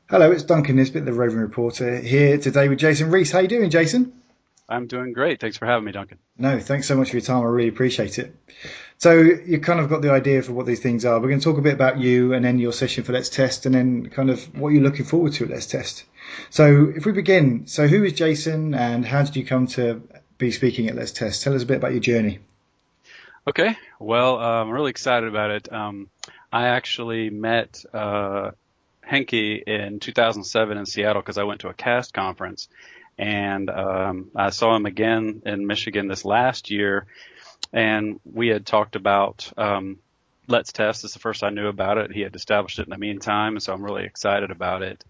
Hello, it's Duncan Nisbet, the Roving reporter, here today with Jason Reese. How you doing, Jason? I'm doing great. Thanks for having me, Duncan. No, thanks so much for your time. I really appreciate it. So you kind of got the idea for what these things are. We're going to talk a bit about you and then your session for Let's Test and then kind of what you're looking forward to at Let's Test. So if we begin, so who is Jason and how did you come to be speaking at Let's Test? Tell us a bit about your journey. Okay. Well, I'm really excited about it. I actually met Henke in 2007 in Seattle because I went to a cast conference, and I saw him again in Michigan this last year, and we had talked about Let's Test. It's the first I knew about it. He had established it in the meantime, and so I'm really excited about it.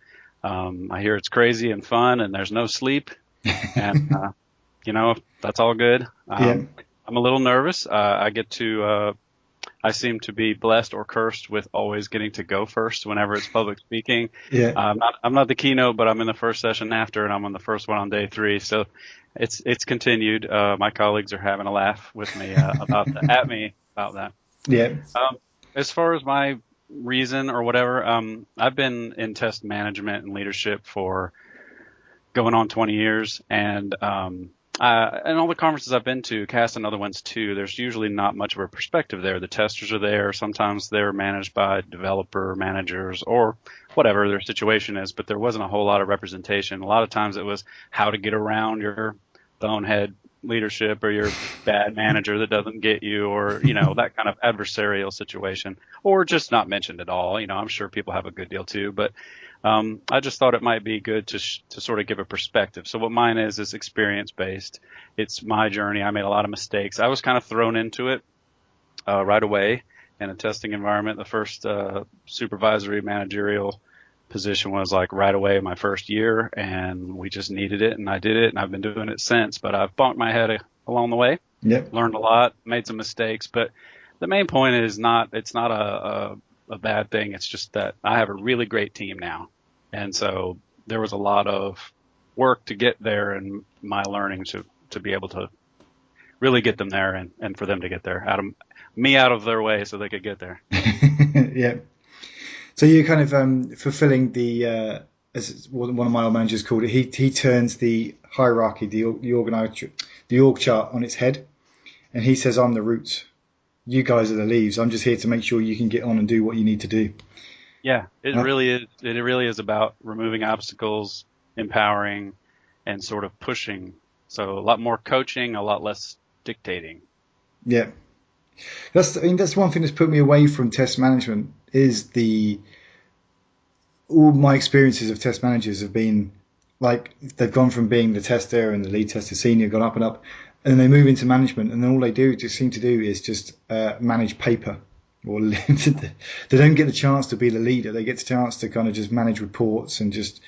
I hear it's crazy and fun, and there's no sleep, and that's all good. Yeah, I'm a little nervous. I seem to be blessed or cursed with always getting to go first whenever it's public speaking. yeah, I'm not the keynote, but I'm in the first session after, and I'm on the first one on day three. So it's continued. My colleagues are having a laugh with me at me about that. yeah, Um, as far as my reason or whatever, I've been in test management and leadership for going on 20 years, and all the conferences I've been to, CAST and other ones too, there's usually not much of a perspective there. The testers are there. Sometimes they're managed by developer managers or whatever their situation is, but there wasn't a whole lot of representation. A lot of times it was how to get around your bonehead leadership or your bad manager that doesn't get you, or that kind of adversarial situation, or just not mentioned at all. I'm sure people have a good deal too, but I just thought it might be good to sort of give a perspective. So what mine is experience based. It's my journey. I made a lot of mistakes. I was kind of thrown into it right away in a testing environment. The first supervisory managerial position was like right away my first year, and we just needed it, and I did it, and I've been doing it since. But I've bumped my head along the way, yeah. learned a lot, made some mistakes. But the main point is it's not a bad thing. It's just that I have a really great team now. And so there was a lot of work to get there and my learning to be able to really get them there and for them to get there out of their way so they could get there. Yeah. So you're kind of fulfilling the, as one of my old managers called it, he turns the hierarchy, the org chart on its head, and he says, "I'm the roots. You guys are the leaves. I'm just here to make sure you can get on and do what you need to do." Yeah, it Uh, really is. It really is about removing obstacles, empowering, and sort of pushing. So a lot more coaching, a lot less dictating. yeah, that's one thing that's put me away from test management is the all my experiences of test managers have been like they've gone from being the tester and the lead tester senior, gone up and up, and then they move into management, and then all they do just seem to do is just manage paper. Or they don't get the chance to be the leader. They get the chance to kind of just manage reports and just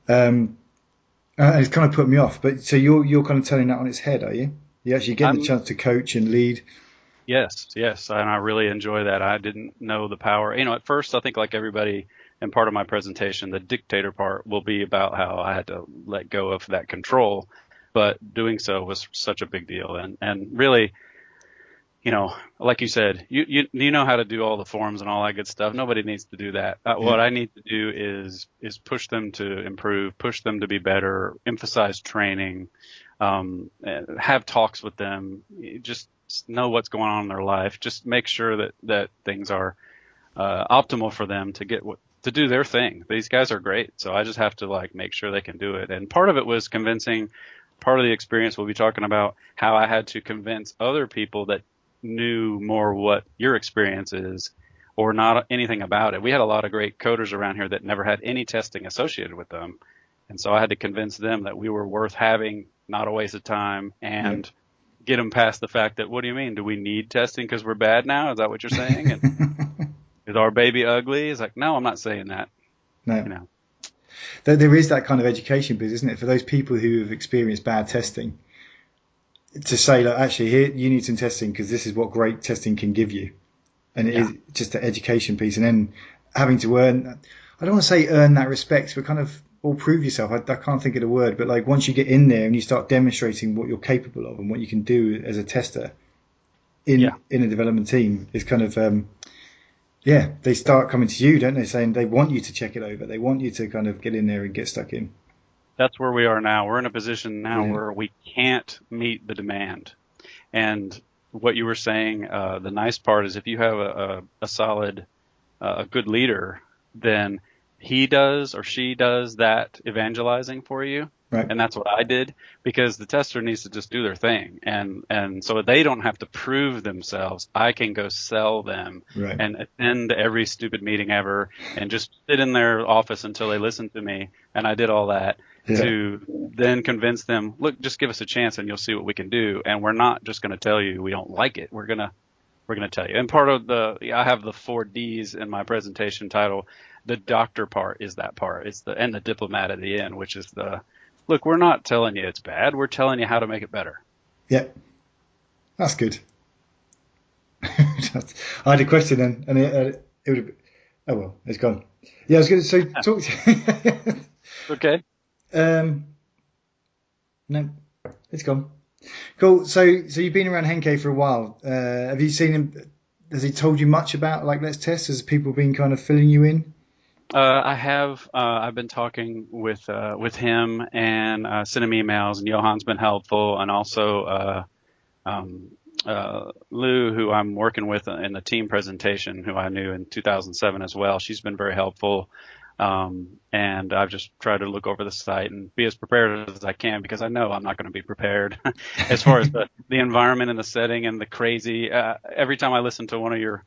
it's kind of put me off. But so you're kind of turning that on its head, are you? You're actually getting the I'm chance to coach and lead. Yes, yes, and I really enjoy that. I didn't know the power. At first, I think like everybody, and part of my presentation, the dictator part will be about how I had to let go of that control, but doing so was such a big deal. And really, like you said, you know how to do all the forms and all that good stuff. Nobody needs to do that. Yeah, What I need to do is push them to improve, push them to be better, emphasize training, have talks with them, just know what's going on in their life. Just make sure that things are optimal for them to do their thing. These guys are great, so I just have to like make sure they can do it. And part of it was convincing. Part of the experience we'll be talking about how I had to convince other people that knew more what your experience is or not anything about it. We had a lot of great coders around here that never had any testing associated with them. And so I had to convince them that we were worth having, not a waste of time, yeah. and get them past the fact that, what do you mean? Do we need testing because we're bad now? Is that what you're saying? And is our baby ugly? It's like, no, I'm not saying that. No, You know, there is that kind of education bit, isn't it, for those people who have experienced bad testing to say, like, actually, here you need some testing because this is what great testing can give you, and it yeah, is just an education piece, and then having to earn. I don't want to say earn that respect, but kind of or prove yourself. I can't think of the word, but like once you get in there and you start demonstrating what you're capable of and what you can do as a tester yeah, in a development team, is kind of Yeah, they start coming to you, don't they? Saying they want you to check it over. They want you to kind of get in there and get stuck in. That's where we are now. We're in a position now Brilliant. where we can't meet the demand. And what you were saying, the nice part is if you have a solid, a good leader, then he does or she does that evangelizing for you. Right. And that's what I did because the tester needs to just do their thing. And so they don't have to prove themselves. I can go sell them Right. and attend every stupid meeting ever and just sit in their office until they listen to me. And I did all that Yeah. to then convince them, look, just give us a chance and you'll see what we can do. And we're not just going to tell you we don't like it. We're going to tell you. And part of I have the 4Ds in my presentation title. The doctor part is that part. And the diplomat at the end, which is look, we're not telling you it's bad. We're telling you how to make it better. Yeah. That's good. I had a question then, and it would have. Oh well, it's gone. Yeah, I was going to talk to. Okay. um, no, it's gone. Cool. So you've been around Henke for a while. Have you seen him? Has he told you much about like Let's Test? Has people been kind of filling you in? I have. I've been talking with him and sending him emails, and Johan's been helpful, and also um, Lou, who I'm working with in the team presentation, who I knew in 2007 as well. She's been very helpful. And I've just tried to look over the site and be as prepared as I can because I know I'm not going to be prepared as far as the environment and the setting and the crazy. Every time I listen to one of your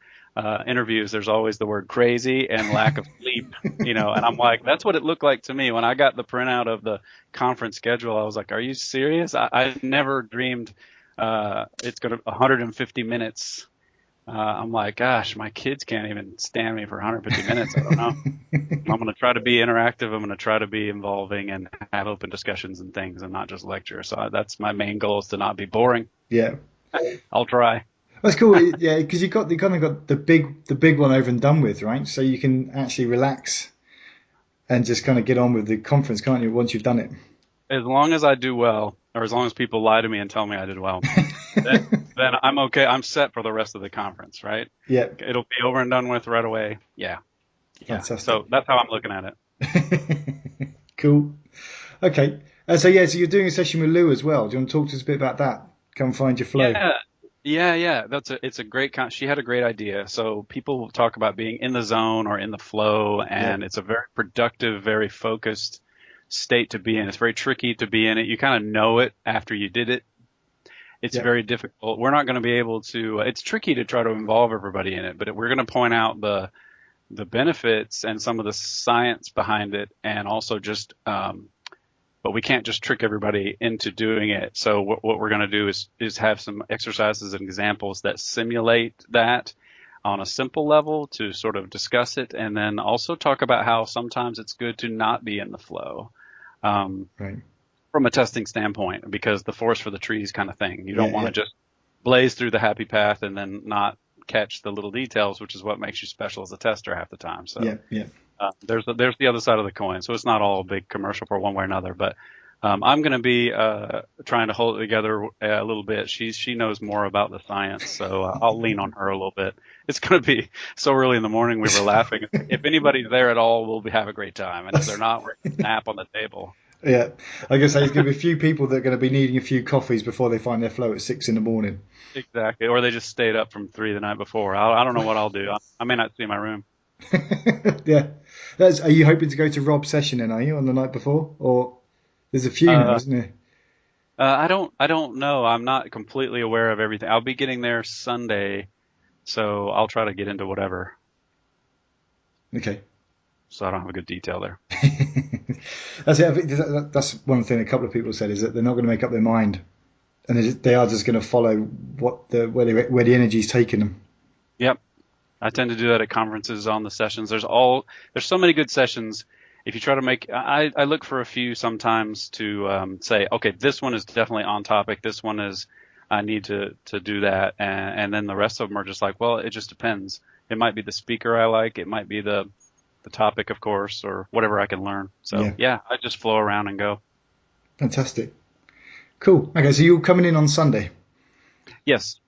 interviews, there's always the word crazy and lack of sleep, and I'm like, that's what it looked like to me when I got the printout of the conference schedule. I was like, are you serious? I never dreamed it's going to 150 minutes. I'm like, gosh, my kids can't even stand me for 150 minutes. I don't know. I'm going to try to be interactive. I'm going to try to be involving and have open discussions and things and not just lecture. So that's my main goal is to not be boring. Yeah, I'll try. that's cool. Yeah, because you kind of got the big one over and done with, right? So you can actually relax and just kind of get on with the conference, can't you? Once you've done it. As long as I do well, or as long as people lie to me and tell me I did well, then I'm okay. I'm set for the rest of the conference, right? Yeah, It'll be over and done with right away. Yeah. Yeah. fantastic. So that's how I'm looking at it. Cool. Okay. So you're doing a session with Lou as well. Do you want to talk to us a bit about that? Come find your flow. Yeah. Yeah. It's a great she had a great idea. So people talk about being in the zone or in the flow, Yeah. and it's a very productive, very focused state to be in. It's very tricky to be in it. You kind of know it after you did it. It's Yeah. very difficult. We're not going to be able to, it's tricky to try to involve everybody in it, but we're going to point out the benefits and some of the science behind it and also just, but we can't just trick everybody into doing it. So what we're going to do is have some exercises and examples that simulate that on a simple level to sort of discuss it and then also talk about how sometimes it's good to not be in the flow. Um, Right. from a testing standpoint, because the forest for the trees kind of thing. You Yeah. don't want Yeah. to just blaze through the happy path and then not catch the little details, which is what makes you special as a tester half the time. So Yeah. Yeah. there's the other side of the coin. So it's not all a big commercial for one way or another, but I'm going to be trying to hold it together a little bit. She knows more about the science, so I'll lean on her a little bit. It's going to be so early in the morning. We were laughing. If anybody's there at all, we'll have a great time, and if they're not, we're going to nap on the table. Yeah. I guess there's going to be a few people that are going to be needing a few coffees before they find their flow at 6 in the morning. Exactly. Or they just stayed up from 3 the night before. I don't know what I'll do. I may not see my room. Yeah. Are you hoping to go to Rob's session then, are you, on the night before? Or there's a few now, Uh, isn't there? I don't know. I'm not completely aware of everything. I'll be getting there Sunday, so I'll try to get into whatever. Okay. So I don't have a good detail there. That's it. I think that's one thing a couple of people said is that they're not going to make up their mind, and they are just going to follow where the energy's taking them. Yep. I tend to do that at conferences on the sessions. There's so many good sessions. If you try to I look for a few sometimes to say, okay, this one is definitely on topic. This one is, I need to do that. And then the rest of them are just like, well, it just depends. It might be the speaker I like. It might be the topic, of course, or whatever I can learn. So Yeah. yeah, I just flow around and go. Fantastic. Cool. Okay, so you're coming in on Sunday. Yes.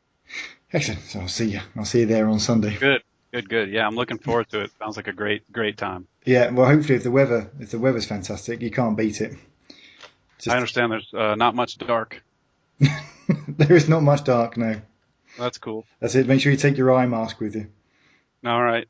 Excellent. So I'll see you. I'll see you there on Sunday. Good. Good, good. Yeah, I'm looking forward to it. Sounds like a great time. Yeah, well, hopefully if the weather's fantastic, you can't beat it. I Just understand there's not much dark. there is not much dark, no. That's cool. That's it. Make sure you take your eye mask with you. All right.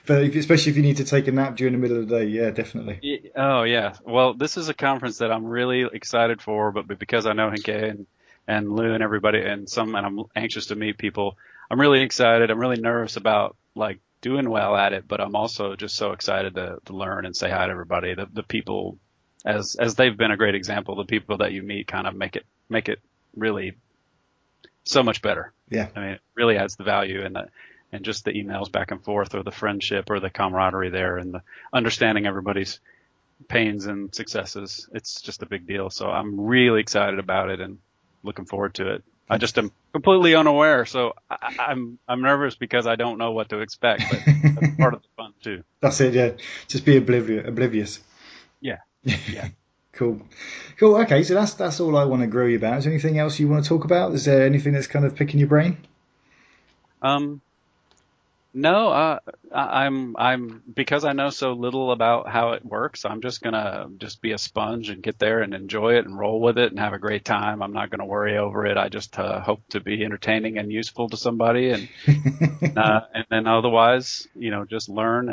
But especially if you need to take a nap during the middle of the day, yeah, definitely. Oh yeah. Well, this is a conference that I'm really excited for, but because I know Henke and Lou and everybody and I'm anxious to meet people. I'm really excited. I'm really nervous about like doing well at it, but I'm also just so excited to learn and say hi to everybody. The people as they've been a great example, the people that you meet kind of make it really so much better. Yeah, I mean, it really adds the value and just the emails back and forth or the friendship or the camaraderie there and the understanding everybody's pains and successes. It's just a big deal. So I'm really excited about it and looking forward to it. I just am completely unaware, so I'm nervous because I don't know what to expect, but that's part of the fun too. that's it. Yeah, just be oblivious. Yeah, yeah. Cool, cool. Okay, so that's all I want to grill you about. Is there anything else you want to talk about? Is there anything that's kind of picking your brain? Um, No, I'm because I know so little about how it works. I'm just gonna just be a sponge and get there and enjoy it and roll with it and have a great time. I'm not gonna worry over it. I just hope to be entertaining and useful to somebody, and then otherwise, just learn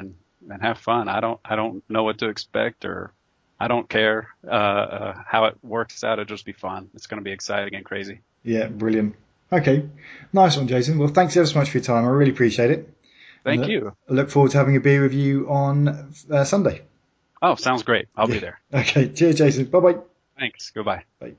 and have fun. I don't know what to expect or I don't care how it works out. It'll just be fun. It's gonna be exciting and crazy. Yeah, brilliant. Okay, nice one, Jason. Well, thanks ever so much for your time. I really appreciate it, and Thank you. I look forward to having a beer with you on Sunday. Oh, sounds great. I'll Yeah. be there. Okay. Cheers, Jason. Bye-bye. Thanks. Goodbye. Bye.